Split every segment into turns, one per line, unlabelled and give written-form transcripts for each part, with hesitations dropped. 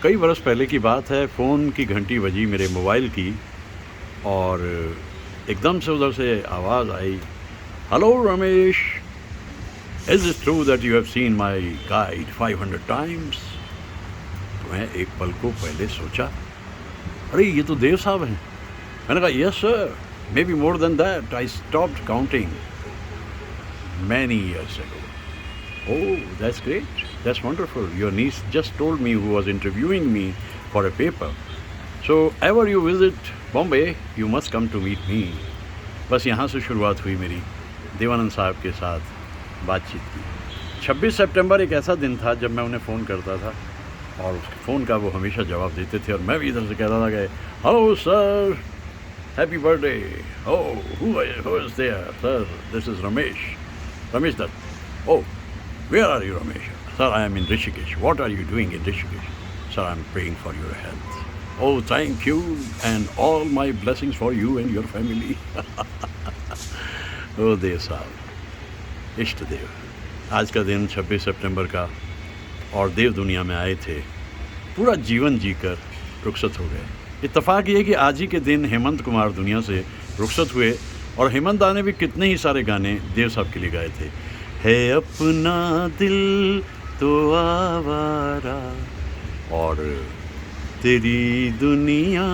कई बरस पहले की बात है, फ़ोन की घंटी बजी मेरे मोबाइल की और एकदम से उधर से आवाज़ आई, hello Ramesh, is it true that you have seen my guide 500 times? तो मैं एक पल को पहले सोचा, अरे ये तो देव साहब हैं। मैंने कहा, yes sir, may be more than that, I stopped counting many years ago. Oh, that's great. That's wonderful. Your niece just told me who was interviewing me for a paper. So, ever you visit Bombay, you must come to meet me. बस यहाँ से शुरुआत हुई मेरी देवानंद साहब के साथ बातचीत की। 26 सितंबर एक ऐसा दिन था जब मैं उन्हें फ़ोन करता था और उस फ़ोन का वो हमेशा जवाब देते थे और मैं भी इधर से कहता था कि hello sir, happy birthday, oh who is there sir, this is Ramesh Dutt, oh where are you Ramesh? Sir, I am in Rishikesh. What are you doing in Rishikesh? Sir, I am praying for your health. Oh, thank you and all my blessings for you and your family. Oh देव साहब, इष्ट देव, आज का दिन 26 सितंबर का और देव दुनिया में आए थे, पूरा जीवन जीकर रुखसत हो गए। इत्तेफाक ये कि आज ही के दिन हेमंत कुमार दुनिया से रुखसत हुए और हेमंत दा ने भी कितने ही सारे गाने देव साहब के लिए गाए थे। है अपना दिल तो आवारा और तेरी दुनिया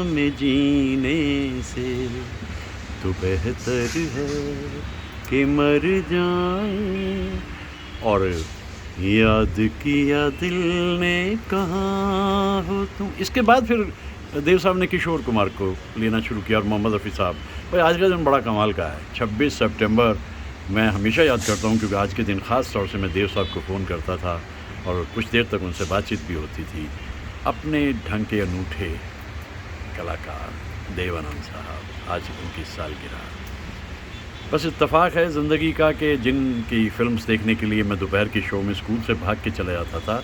में जीने से तो बेहतर है कि मर जाए, और याद किया दिल ने कहाँ हो तुम। इसके बाद फिर देव साहब ने किशोर कुमार को लेना शुरू किया और मोहम्मद रफ़ी साहब। भाई आज का दिन बड़ा कमाल का है, 26 सितंबर मैं हमेशा याद करता हूँ क्योंकि आज के दिन ख़ास तौर से मैं देव साहब को फ़ोन करता था और कुछ देर तक उनसे बातचीत भी होती थी। अपने ढंग के अनूठे कलाकार देवानंद साहब, आज उनकी सालगिरह। बस इत्तेफाक है ज़िंदगी का कि जिनकी फ़िल्म्स देखने के लिए मैं दोपहर की शो में स्कूल से भाग के चला जाता था,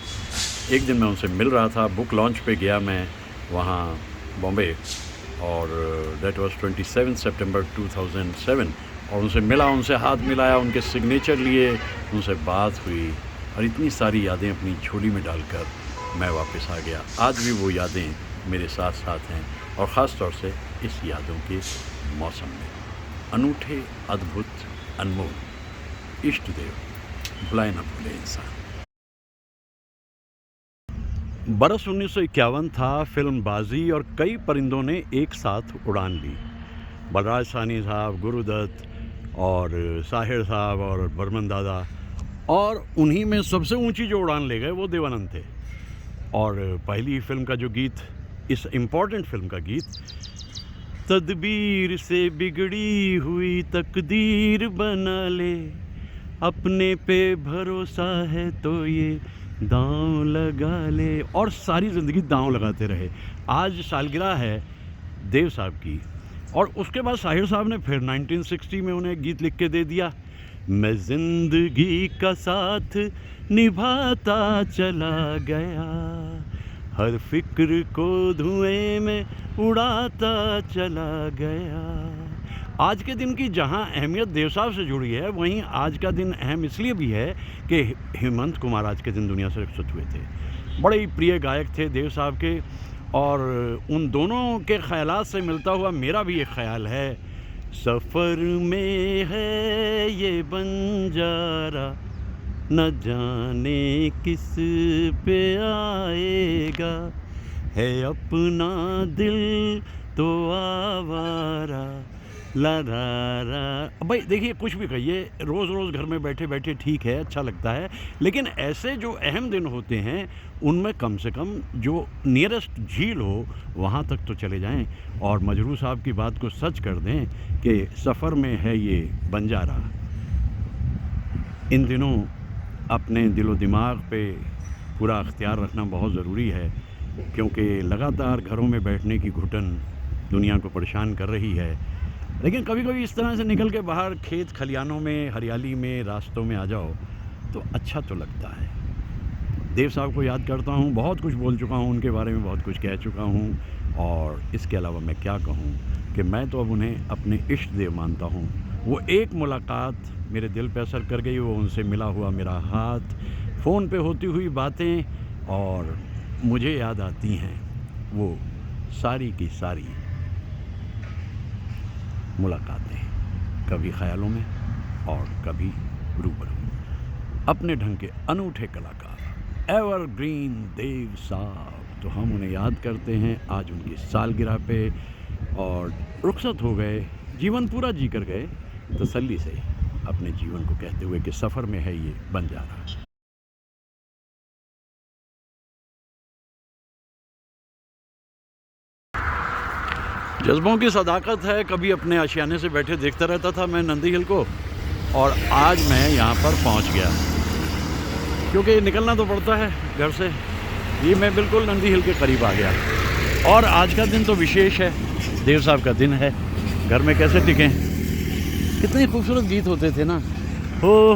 एक दिन मैं उनसे मिल रहा था। बुक लॉन्च पे गया मैं वहाँ बॉम्बे और दैट वाज 27 सितंबर 2007 और उनसे मिला, उनसे हाथ मिलाया, उनके सिग्नेचर लिए, उनसे बात हुई और इतनी सारी यादें अपनी झोली में डालकर मैं वापस आ गया। आज भी वो यादें मेरे साथ साथ हैं और ख़ास तौर से इस यादों के मौसम में। अनूठे, अद्भुत, अनमोल इष्ट देव, भुलाए न भूले इंसान। बरस 1951 था, फिल्म बाजी और कई परिंदों ने एक साथ उड़ान ली। बलराज साहनी साहब, गुरुदत्त और साहिर साहब और बर्मन दादा, और उन्हीं में सबसे ऊंची जो उड़ान ले गए वो देवानंद थे। और पहली फिल्म का जो गीत, इस इम्पॉर्टेंट फिल्म का गीत, तदबीर से बिगड़ी हुई तकदीर बना ले, अपने पे भरोसा है तो ये दांव लगा ले, और सारी ज़िंदगी दांव लगाते रहे। आज सालगिरह है देव साहब की और उसके बाद साहिर साहब ने फिर 1960 में उन्हें गीत लिख के दे दिया, मैं ज़िंदगी का साथ निभाता चला गया, हर फिक्र को धुएं में उड़ाता चला गया। आज के दिन की जहां अहमियत देव साहब से जुड़ी है, वहीं आज का दिन अहम इसलिए भी है कि हेमंत कुमार आज के दिन दुनिया से रुखसत हुए थे। बड़े ही प्रिय गायक थे देव साहब के और उन दोनों के ख़यालात से मिलता हुआ मेरा भी एक ख़याल है, सफ़र में है ये बंजारा, न जाने किस पे आएगा, है अपना दिल तो आवारा, ला रा रा। भाई देखिए, कुछ भी कहिए, रोज़ रोज़ घर में बैठे बैठे ठीक है, अच्छा लगता है, लेकिन ऐसे जो अहम दिन होते हैं उनमें कम से कम जो नियरेस्ट झील हो वहाँ तक तो चले जाएं और मजरू साहब की बात को सच कर दें कि सफ़र में है ये बंजारा। इन दिनों अपने दिलो दिमाग पे पूरा अख्तियार रखना बहुत ज़रूरी है क्योंकि लगातार घरों में बैठने की घुटन दुनिया को परेशान कर रही है। लेकिन कभी कभी इस तरह से निकल के बाहर खेत खलियानों में, हरियाली में, रास्तों में आ जाओ तो अच्छा तो लगता है। देव साहब को याद करता हूँ, बहुत कुछ बोल चुका हूँ उनके बारे में, बहुत कुछ कह चुका हूँ और इसके अलावा मैं क्या कहूँ कि मैं तो अब उन्हें अपने इष्ट देव मानता हूँ। वो एक मुलाकात मेरे दिल पे असर कर गई, वो उनसे मिला हुआ मेरा हाथ, फ़ोन पे होती हुई बातें और मुझे याद आती हैं वो सारी की सारी मुलाकातें, कभी ख्यालों में और कभी रूबरू। अपने ढंग के अनूठे कलाकार एवरग्रीन देव साहब, तो हम उन्हें याद करते हैं आज उनकी सालगिरह पे, और रुखसत हो गए, जीवन पूरा जी कर गए, तसल्ली से अपने जीवन को कहते हुए कि सफ़र में है ये बंजारा। जज्बों की सदाकत है। कभी अपने आशियाने से बैठे देखता रहता था मैं नंदी हिल को, और आज मैं यहाँ पर पहुँच गया, क्योंकि निकलना तो पड़ता है घर से। ये मैं बिल्कुल नंदी हिल के करीब आ गया, और आज का दिन तो विशेष है, देव साहब का दिन है। घर में कैसे टिकें, कितने खूबसूरत गीत होते थे ना, हो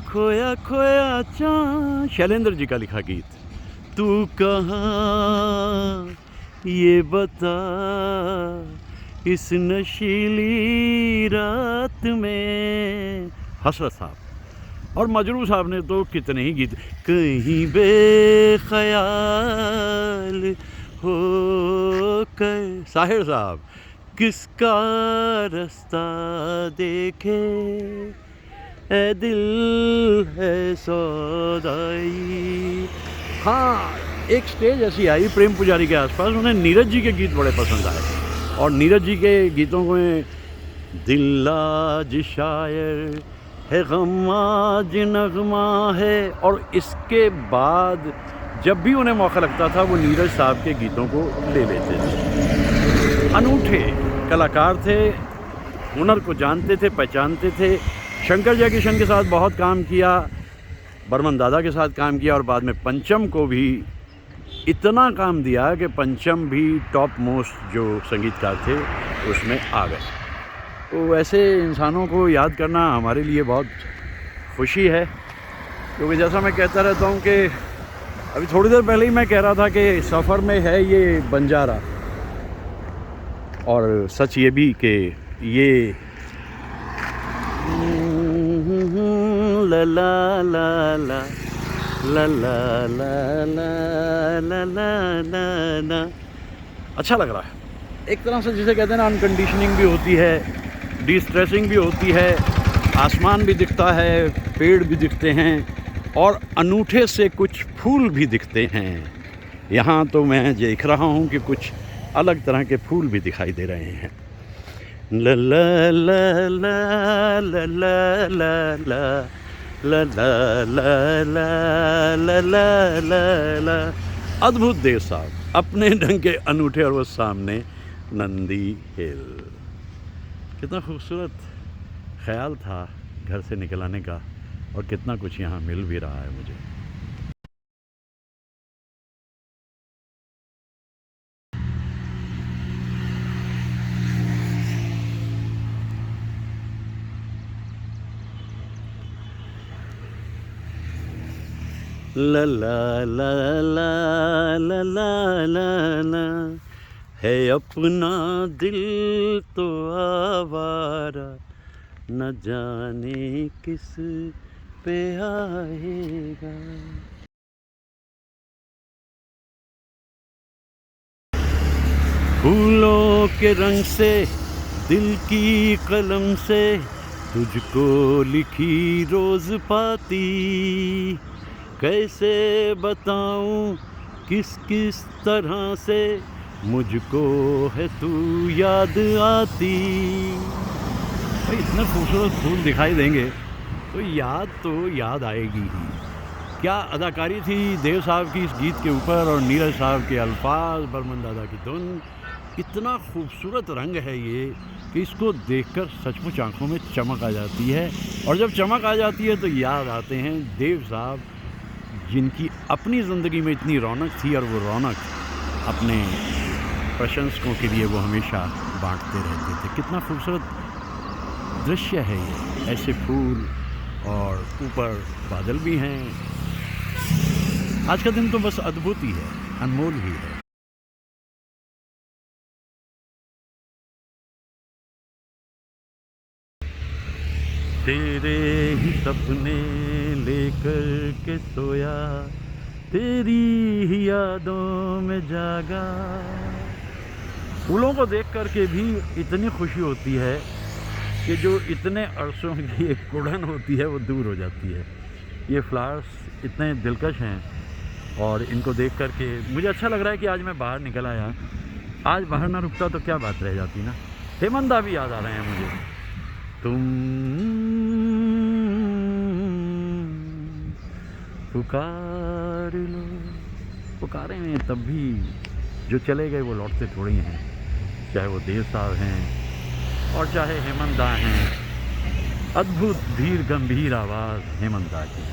खोया खोया चाँद, शैलेंद्र जी का लिखा गीत। तू कहाँ ये बता इस नशीली रात में, हसरत साहब। और मजरू साहब ने तो कितने ही गीत, कहीं बेख्याल हो कर, साहिर साहब, किसका रास्ता देखे ए दिल है सौदाई। हाँ, एक स्टेज ऐसी आई प्रेम पुजारी के आसपास, उन्हें नीरज जी के गीत बड़े पसंद आए, और नीरज जी के गीतों में दिल आज शायर है, गम आज नगमा है। और इसके बाद जब भी उन्हें मौका लगता था वो नीरज साहब के गीतों को ले लेते थे। अनूठे कलाकार थे, हुनर को जानते थे, पहचानते थे। शंकर जयकिशन के साथ बहुत काम किया, बर्मन दादा के साथ काम किया, और बाद में पंचम को भी इतना काम दिया कि पंचम भी टॉप मोस्ट जो संगीतकार थे उसमें आ गए। तो ऐसे इंसानों को याद करना हमारे लिए बहुत खुशी है, क्योंकि जैसा मैं कहता रहता हूँ कि अभी थोड़ी देर पहले ही मैं कह रहा था कि सफ़र में है ये बंजारा, और सच ये भी कि ये ला ला ला ला ला ला ला ला ला ला, अच्छा लग रहा है। एक तरह से जिसे कहते हैं ना, अनकंडीशनिंग भी होती है, डिस्ट्रेसिंग भी होती है, आसमान भी दिखता है, पेड़ भी दिखते हैं, और अनूठे से कुछ फूल भी दिखते हैं। यहाँ तो मैं देख रहा हूँ कि कुछ अलग तरह के फूल भी दिखाई दे रहे हैं। ला ला ला ला ला ला ला ला ला ला ला ला ला ला ला। अद्भुत देव साहब, अपने ढंग के अनूठे, और वो सामने नंदी हिल। कितना खूबसूरत ख्याल था घर से निकल आने का, और कितना कुछ यहाँ मिल भी रहा है मुझे। ला ला ला ला ला ला ला ला, है अपना दिल तो आवारा, न जाने किस पे आएगा। फूलों के रंग से, दिल की कलम से, तुझको लिखी रोज पाती, कैसे बताऊं किस किस तरह से मुझको है तू याद आती। भाई इतने खूबसूरत फूल दिखाई देंगे तो याद आएगी ही। क्या अदाकारी थी देव साहब की इस गीत के ऊपर, और नीरज साहब के अल्फाज, बर्मन दादा की धुन। इतना खूबसूरत रंग है ये कि इसको देखकर सचमुच आंखों में चमक आ जाती है, और जब चमक आ जाती है तो याद आते हैं देव साहब, जिनकी अपनी ज़िंदगी में इतनी रौनक थी, और वो रौनक अपने प्रशंसकों के लिए वो हमेशा बांटते रहते थे। कितना खूबसूरत दृश्य है ये, ऐसे फूल और ऊपर बादल भी हैं। आज का दिन तो बस अद्भुत ही है, अनमोल ही है। तेरे ही सपने लेकर के सोया, तेरी ही यादों में जागा। फूलों को देख कर के भी इतनी खुशी होती है कि जो इतने अरसों की एक कुड़न होती है वो दूर हो जाती है। ये फ्लावर्स इतने दिलकश हैं और इनको देख कर के मुझे अच्छा लग रहा है कि आज मैं बाहर निकल आया। आज बाहर ना रुकता तो क्या बात रह जाती ना। हेमंत दा भी याद आ रहे हैं मुझे। तुम पुकार लो, पुकारे हैं तब भी जो चले गए वो लौटते थोड़ी हैं, चाहे वो देव साहब हैं और चाहे हेमंत दा हैं। अद्भुत धीर गंभीर आवाज़ हेमंत दा की।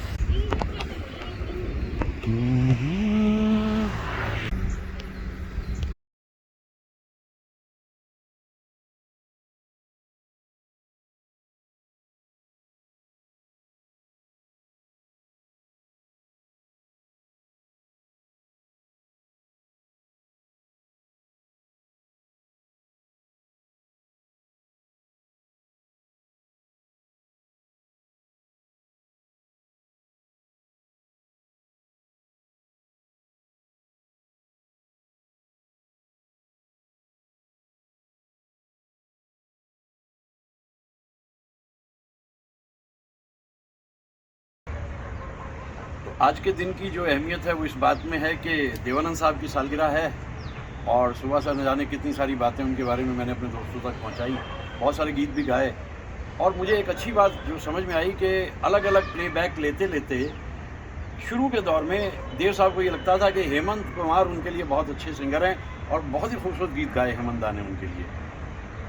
आज के दिन की जो अहमियत है वो इस बात में है कि देवानंद साहब की सालगिरह है और सुबह से न जाने कितनी सारी बातें उनके बारे में मैंने अपने दोस्तों तक पहुंचाई, बहुत सारे गीत भी गाए। और मुझे एक अच्छी बात जो समझ में आई कि अलग अलग प्लेबैक लेते लेते शुरू के दौर में देव साहब को ये लगता था कि हेमंत कुमार उनके लिए बहुत अच्छे सिंगर हैं और बहुत ही खूबसूरत गीत गाए हेमंत दा ने उनके लिए।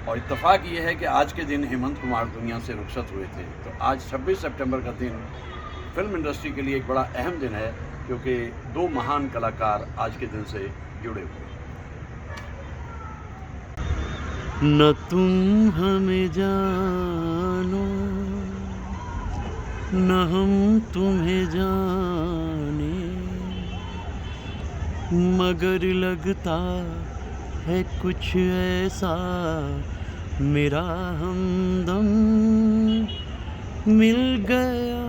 और इत्तेफाक ये है कि आज के दिन हेमंत कुमार दुनिया से रुखसत हुए थे। तो आज 26 सितंबर का दिन फिल्म इंडस्ट्री के लिए एक बड़ा अहम दिन है क्योंकि दो महान कलाकार आज के दिन से जुड़े हुए। न तुम हमें जानो न हम तुम्हें जाने, मगर लगता है कुछ ऐसा मेरा हमदम मिल गया।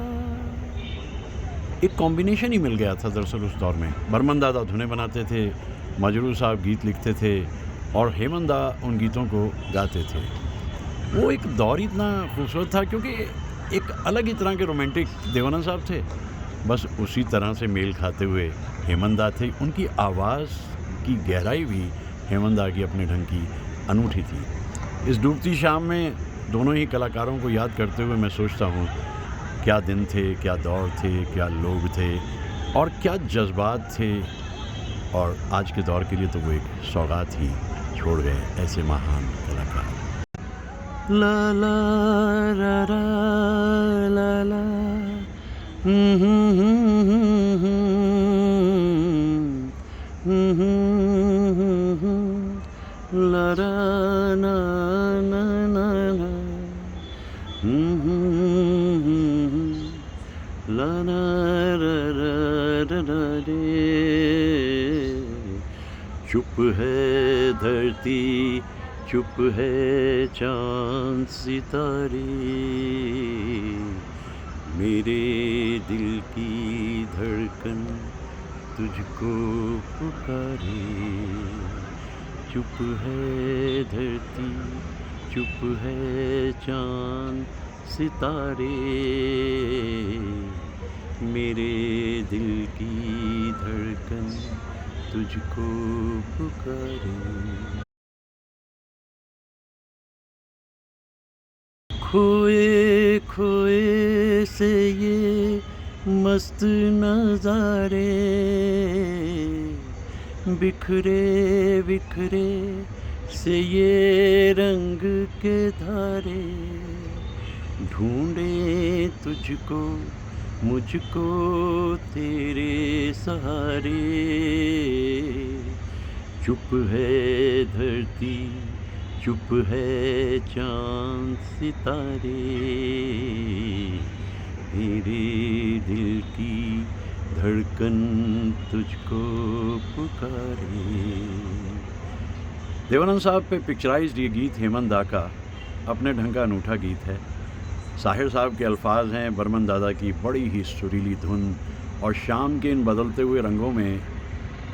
एक कॉम्बिनेशन ही मिल गया था दरअसल उस दौर में। बर्मन दादा धुनें बनाते थे, मजरू साहब गीत लिखते थे और हेमंत दा उन गीतों को गाते थे। वो एक दौर इतना खूबसूरत था क्योंकि एक अलग ही तरह के रोमांटिक देवानंद साहब थे, बस उसी तरह से मेल खाते हुए हेमंत दा थे। उनकी आवाज़ की गहराई भी हेमंत दा की अपने ढंग की अनूठी थी। इस डूबती शाम में दोनों ही कलाकारों को याद करते हुए मैं सोचता हूँ क्या दिन थे, क्या दौर थे, क्या लोग थे और क्या जज्बात थे। और आज के दौर के लिए तो वो एक सौगात ही छोड़ गए, ऐसे महान कलाकार। ला ला रा रा ला ला ला रा ना ना ना ला ना रा रा रा रे। चुप है धरती, चुप है चांद सितारे, मेरे दिल की धड़कन तुझको पुकारे। चुप है धरती, चुप है चांद सितारे, मेरे दिल की धड़कन तुझको पुकारे। खोए खोए से ये मस्त नज़ारे, बिखरे बिखरे से ये रंग के धारे, ढूंढे तुझको मुझको तेरे सहारे। चुप है धरती, चुप है चांद सितारे, मेरे दिल की धड़कन तुझको पुकारे। देवानंद साहब पे पिक्चराइज्ड ये गीत हेमंत दा का अपने ढंग का अनूठा गीत है। साहिर साहब के अल्फाज हैं, बर्मन दादा की बड़ी ही सुरीली धुन और शाम के इन बदलते हुए रंगों में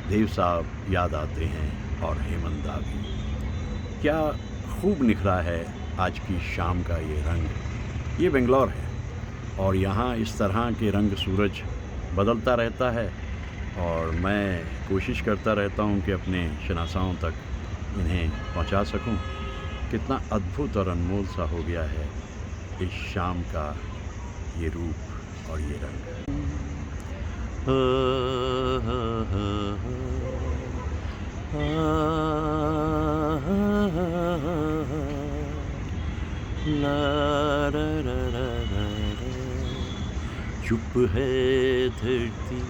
देव साहब याद आते हैं और हेमंत दा भी। क्या खूब निखरा है आज की शाम का ये रंग। ये बेंगलोर है और यहाँ इस तरह के रंग सूरज बदलता रहता है और मैं कोशिश करता रहता हूँ कि अपने शनासाओं तक इन्हें पहुँचा सकूँ। कितना अद्भुत और अनमोल सा हो गया है इस शाम का ये रूप और ये रंग। चुप है धरती,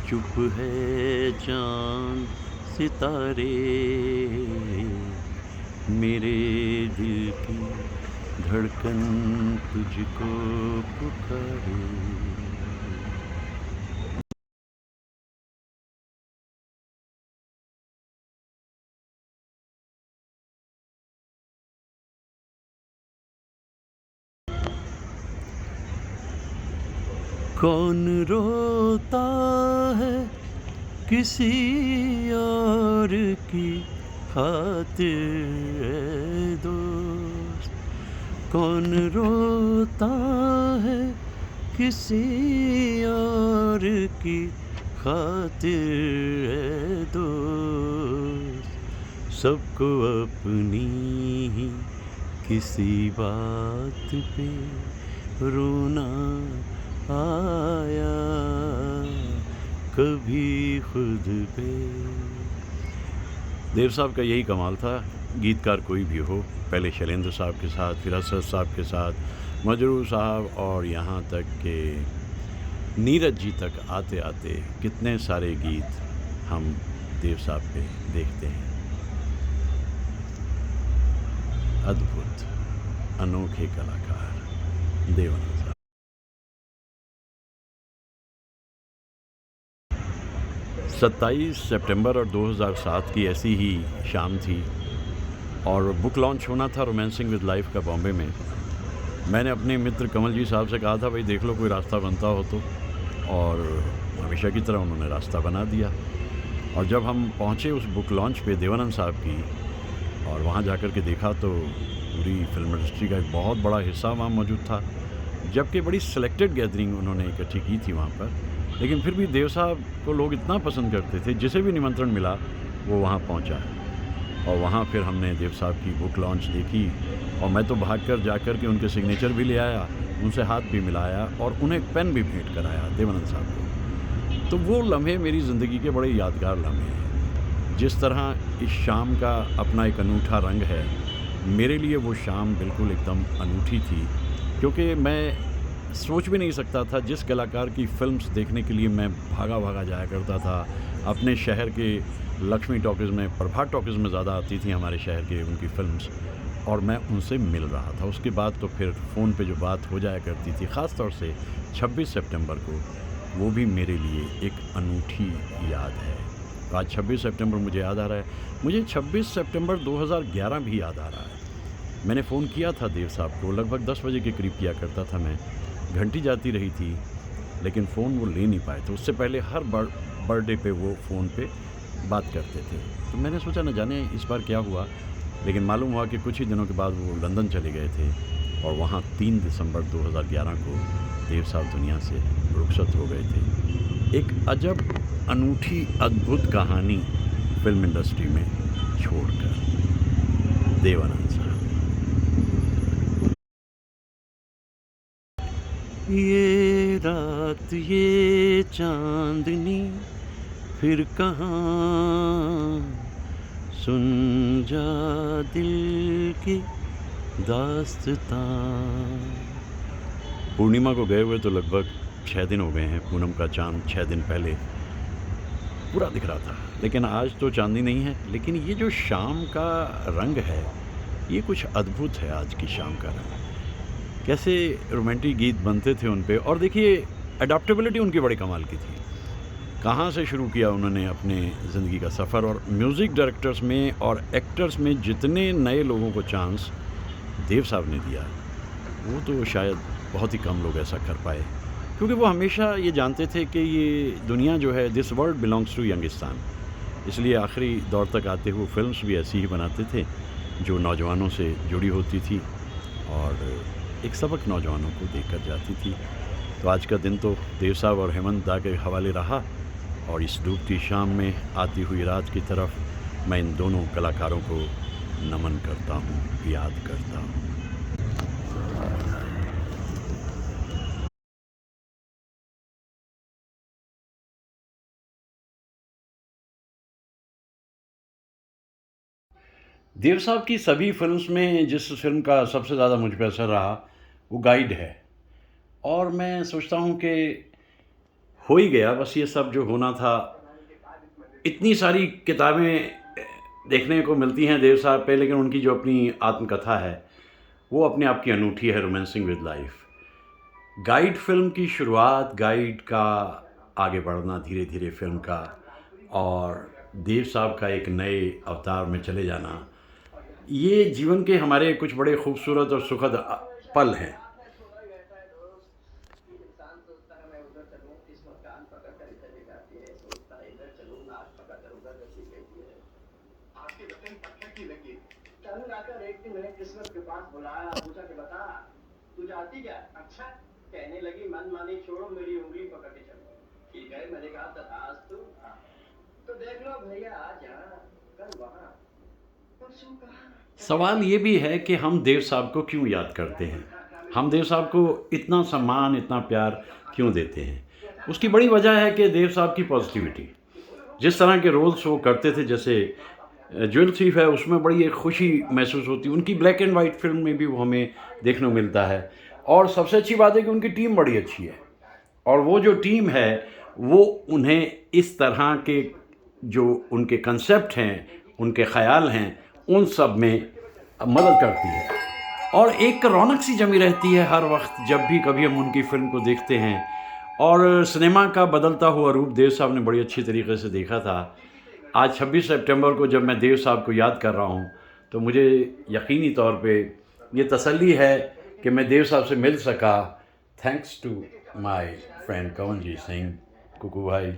चुप है चांद सितारे, मेरे दिल की धड़कन तुझको पुकारे। कौन रोता है किसी और की खातिर ऐ दोस्त, कौन रोता है किसी और की खातिर ऐ दोस्त, सबको अपनी ही किसी बात पे रोना आया, कभी खुद पे। देव साहब का यही कमाल था, गीतकार कोई भी हो, पहले शैलेंद्र साहब के साथ, फिर असद साहब के साथ, मजरू साहब और यहाँ तक के नीरज जी तक आते आते कितने सारे गीत हम देव साहब पे देखते हैं। अद्भुत अनोखे कलाकार देवानंद साहब। 27 सितंबर और 2007 की ऐसी ही शाम थी और बुक लॉन्च होना था रोमांसिंग विद लाइफ का बॉम्बे में। मैंने अपने मित्र कमल जी साहब से कहा था भाई देख लो कोई रास्ता बनता हो तो, और हमेशा की तरह उन्होंने रास्ता बना दिया। और जब हम पहुँचे उस बुक लॉन्च पे देवानंद साहब की, और वहाँ जाकर के देखा तो पूरी फिल्म इंडस्ट्री का एक बहुत बड़ा हिस्सा वहाँ मौजूद था, जबकि बड़ी सिलेक्टेड गैदरिंग उन्होंने इकट्ठी की थी वहाँ पर। लेकिन फिर भी देव साहब को लोग इतना पसंद करते थे, जिसे भी निमंत्रण मिला वो वहाँ पहुँचा। और वहाँ फिर हमने देव साहब की बुक लॉन्च देखी और मैं तो भागकर जाकर के उनके सिग्नेचर भी ले आया, उनसे हाथ भी मिलाया और उन्हें एक पेन भी भेंट कराया देवानंद साहब को। तो वो लम्हे मेरी ज़िंदगी के बड़े यादगार लम्हे हैं। जिस तरह इस शाम का अपना एक अनूठा रंग है, मेरे लिए वो शाम बिल्कुल एकदम अनूठी थी, क्योंकि मैं सोच भी नहीं सकता था जिस कलाकार की फ़िल्म्स देखने के लिए मैं भागा भागा जाया करता था। अपने शहर के लक्ष्मी टॉकीज़ में, प्रभात टॉकीज़ में ज़्यादा आती थी हमारे शहर के उनकी फ़िल्म्स, और मैं उनसे मिल रहा था। उसके बाद तो फिर फ़ोन पे जो बात हो जाया करती थी, ख़ास तौर से 26 सितंबर को, वो भी मेरे लिए एक अनूठी याद है। आज 26 सितंबर मुझे याद आ रहा है, मुझे 26 सितंबर 2011 भी याद आ रहा है। मैंने फ़ोन किया था देव साहब को, लगभग 10 बजे के करीब किया करता था मैं। घंटी जाती रही थी लेकिन फ़ोन वो ले नहीं पाए थे। उससे पहले हर बर्थडे पे वो फ़ोन पे बात करते थे। तो मैंने सोचा न जाने इस बार क्या हुआ, लेकिन मालूम हुआ कि कुछ ही दिनों के बाद वो लंदन चले गए थे और वहाँ 3 दिसंबर 2011 को देव साहब दुनिया से रुखसत हो गए थे। एक अजब अनूठी अद्भुत कहानी फिल्म इंडस्ट्री में छोड़कर देवानंद साहब। ये रात ये चांदनी फिर कहाँ, सुन जा दिल की दास्तां। पूर्णिमा को गए हुए तो लगभग 6 दिन हो गए हैं। पूनम का चांद 6 दिन पहले पूरा दिख रहा था, लेकिन आज तो चांदनी नहीं है। लेकिन ये जो शाम का रंग है, ये कुछ अद्भुत है। आज की शाम का रंग, कैसे रोमांटिक गीत बनते थे उन पे, और देखिए अडैप्टेबिलिटी उनकी बड़ी कमाल की थी। कहाँ से शुरू किया उन्होंने अपने ज़िंदगी का सफ़र, और म्यूज़िक डायरेक्टर्स में और एक्टर्स में जितने नए लोगों को चांस देव साहब ने दिया, वो तो शायद बहुत ही कम लोग ऐसा कर पाए। क्योंकि वो हमेशा ये जानते थे कि ये दुनिया जो है, this world belongs to Youngistan. इसलिए आखिरी दौर तक आते हुए फ़िल्म्स भी ऐसी ही बनाते थे जो नौजवानों से जुड़ी होती थी और एक सबक नौजवानों को देकर जाती थी। तो आज का दिन तो देव साहब और हेमंत दा के हवाले रहा और इस डूबती शाम में आती हुई रात की तरफ मैं इन दोनों कलाकारों को नमन करता हूँ, याद करता हूँ। देव साहब की सभी फ़िल्म्स में जिस फ़िल्म का सबसे ज़्यादा मुझ पे असर रहा, वो गाइड है और मैं सोचता हूँ कि हो ही गया बस ये सब जो होना था। इतनी सारी किताबें देखने को मिलती हैं देव साहब पे, लेकिन उनकी जो अपनी आत्मकथा है, वो अपने आप की अनूठी है, romancing with life. Guide film की शुरुआत, गाइड का आगे बढ़ना धीरे-धीरे फ़िल्म का और देव साहब का एक नए अवतार में चले जाना, ये जीवन के हमारे कुछ बड़े खूबसूरत और सुखद पल हैं।
आपकी रतन पत्थर की लगी। चंद आकर एक दिन मैंने किस्मत के पास बुलाया, पूछा कि बता तू जाती क्या? अच्छा, कहने लगी मन मानी छोड़ो, मेरी उंगली पकड़ के चलो। ठीक है, मैंने कहा तथास्तु। तो देख लो भैया, आज यहाँ कल वहाँ, परसों कहाँ।
सवाल ये भी है कि हम देव साहब को क्यों याद करते हैं? हम देव साहब को इतना सम्मान, इतना प्यार क्यों देते हैं? उसकी बड़ी वजह है कि देव साहब की पॉजिटिविटी। जिस तरह के रोल्स वो करते थे, जैसे ज्वेल थीफ है, उसमें बड़ी एक खुशी महसूस होती है। उनकी ब्लैक एंड वाइट फ़िल्म में भी वो हमें देखने को मिलता है और सबसे अच्छी बात है कि उनकी टीम बड़ी अच्छी है और वो जो टीम है, वो उन्हें इस तरह के जो उनके कंसेप्ट हैं, उनके ख़याल हैं, उन सब में मदद करती है और एक रौनक सी जमी रहती है हर वक्त जब भी कभी हम उनकी फ़िल्म को देखते हैं। और सिनेमा का बदलता हुआ रूप देव साहब ने बड़ी अच्छी तरीके से देखा था। आज 26 सितंबर को जब मैं देव साहब को याद कर रहा हूँ, तो मुझे यकीनी तौर पे ये तसल्ली है कि मैं देव साहब से मिल सका, thanks to my friend Kanwaljeet Singh, Kuku भाई।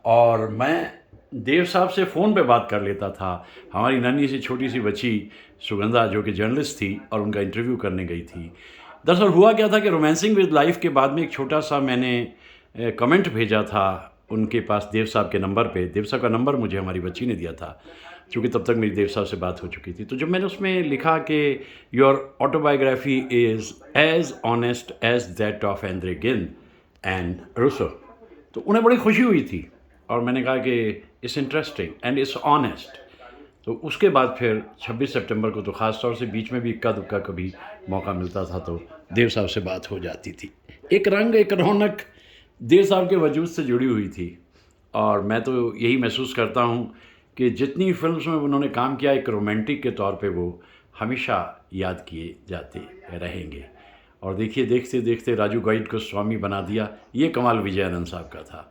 और मैं देव साहब से फ़ोन पे बात कर लेता था। हमारी नन्ही सी छोटी सी बच्ची सुगंधा, जो कि जर्नलिस्ट थी और उनका इंटरव्यू करने गई थी। दरअसल हुआ क्या था कि रोमांसिंग विद लाइफ के बाद में एक छोटा सा मैंने कमेंट भेजा था उनके पास देव साहब के नंबर पे। देव साहब का नंबर मुझे हमारी बच्ची ने दिया था, क्योंकि तब तक मेरी देव साहब से बात हो चुकी थी। तो जब मैंने उसमें लिखा कि your autobiography is as honest as that of Andre गिन एंड रूसो, तो उन्हें बड़ी खुशी हुई थी और मैंने कहा कि it's interesting and it's honest. तो उसके बाद फिर 26 सितंबर को तो ख़ास तौर से बीच में भी इक्का दुक्का कभी मौका मिलता था तो देव साहब से बात हो जाती थी। एक रंग, एक रौनक देव साहब के वजूद से जुड़ी हुई थी और मैं तो यही महसूस करता हूँ कि जितनी फिल्म्स में उन्होंने काम किया, एक रोमांटिक के तौर पे वो हमेशा याद किए जाते रहेंगे। और देखिए, देखते देखते राजू गाइड को स्वामी बना दिया। ये कमाल विजयानंद साहब का था।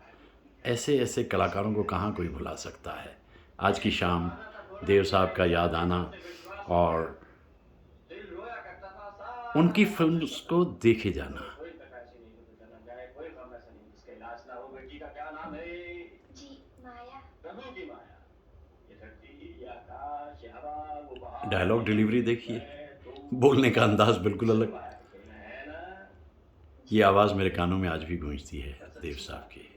ऐसे ऐसे कलाकारों को कहाँ कोई भुला सकता है। आज की शाम देव साहब का याद आना और
दिल रोया करता था सारा।
उनकी फिल्म्स को देखे जाना।
कोई कथा ऐसी नहीं जो चला जाए, कोई गम ऐसा नहीं जिसका इलाज ना हो। बेटी का क्या नाम है?
जी, माया।
प्रभु की माया। ये धरती, ये आकाश, ये हवा, वो बहार,
डायलॉग डिलीवरी देखिए,
है, तुम,
बोलने का अंदाज बिल्कुल अलग।
है ना?
ये आवाज़ मेरे कानों में आज भी गूंजती है देव साहब की।